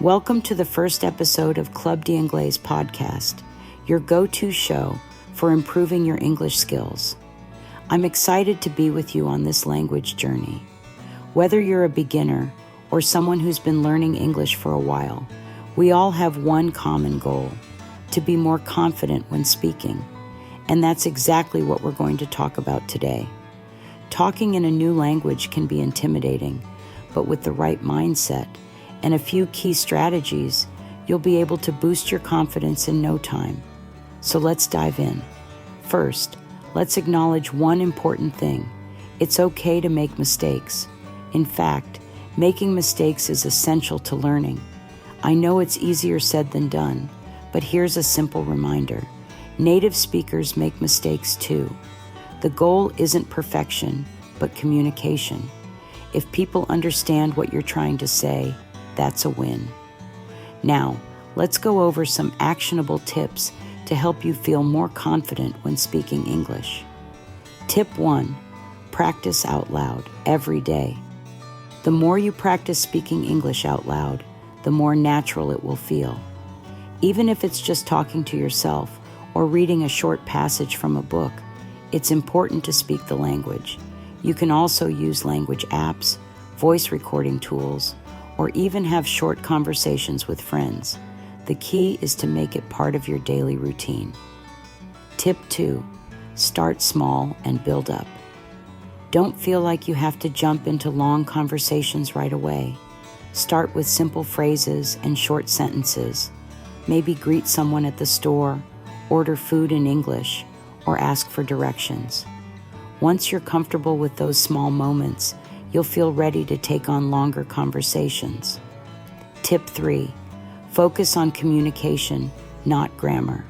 Welcome to the first episode of Club de Inglés podcast, your go-to show for improving your English skills. I'm excited to be with you on this language journey. Whether you're a beginner or someone who's been learning English for a while, we all have one common goal: to be more confident when speaking. And that's exactly what we're going to talk about today. Talking in a new language can be intimidating, but with the right mindset and a few key strategies, you'll be able to boost your confidence in no time. So let's dive in. First, let's acknowledge one important thing. It's okay to make mistakes. In fact, making mistakes is essential to learning. I know it's easier said than done, but here's a simple reminder. Native speakers make mistakes too. The goal isn't perfection, but communication. If people understand what you're trying to say, that's a win. Now, let's go over some actionable tips to help you feel more confident when speaking English. Tip 1. Practice out loud every day. The more you practice speaking English out loud, the more natural it will feel. Even if it's just talking to yourself or reading a short passage from a book, it's important to speak the language. You can also use language apps, voice recording tools, or even have short conversations with friends. The key is to make it part of your daily routine. Tip 2. Start small and build up. Don't feel like you have to jump into long conversations right away. Start with simple phrases and short sentences. Maybe greet someone at the store, order food in English, or ask for directions. Once you're comfortable with those small moments, you'll feel ready to take on longer conversations. Tip 3. Focus on communication, not grammar.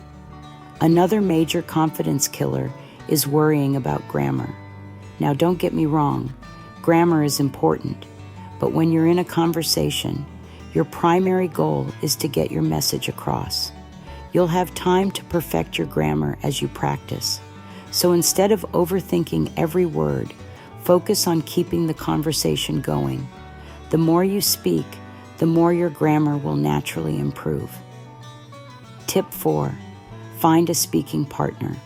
Another major confidence killer is worrying about grammar. Now, don't get me wrong, grammar is important, but when you're in a conversation, your primary goal is to get your message across. You'll have time to perfect your grammar as you practice. So instead of overthinking every word, focus on keeping the conversation going. The more you speak, the more your grammar will naturally improve. Tip 4. Find a speaking partner.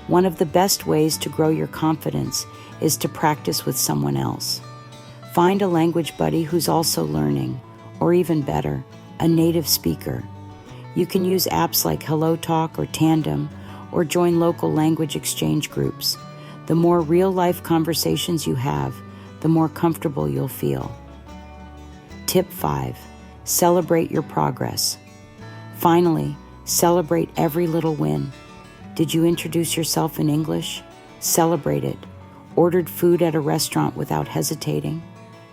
One of the best ways to grow your confidence is to practice with someone else. Find a language buddy who's also learning, or even better, a native speaker. You can use apps like HelloTalk or Tandem, or join local language exchange groups. The more real-life conversations you have, the more comfortable you'll feel. Tip 5. Celebrate your progress. Finally, celebrate every little win. Did you introduce yourself in English? Celebrate it. Ordered food at a restaurant without hesitating?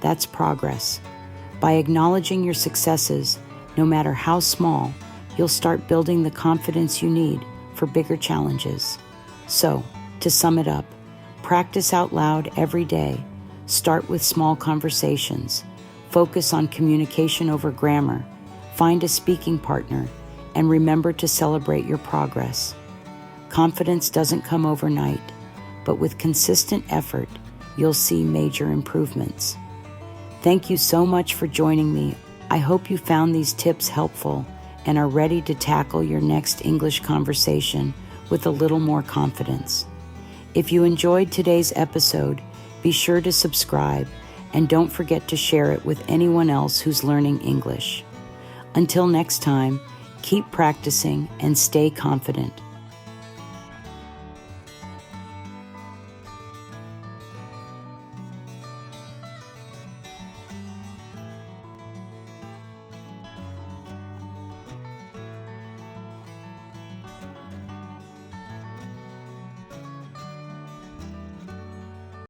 That's progress. By acknowledging your successes, no matter how small, you'll start building the confidence you need for bigger challenges. So, to sum it up, practice out loud every day. Start with small conversations. Focus on communication over grammar. Find a speaking partner. And remember to celebrate your progress. Confidence doesn't come overnight, but with consistent effort, you'll see major improvements. Thank you so much for joining me. I hope you found these tips helpful and are ready to tackle your next English conversation with a little more confidence. If you enjoyed today's episode, be sure to subscribe and don't forget to share it with anyone else who's learning English. Until next time, keep practicing and stay confident.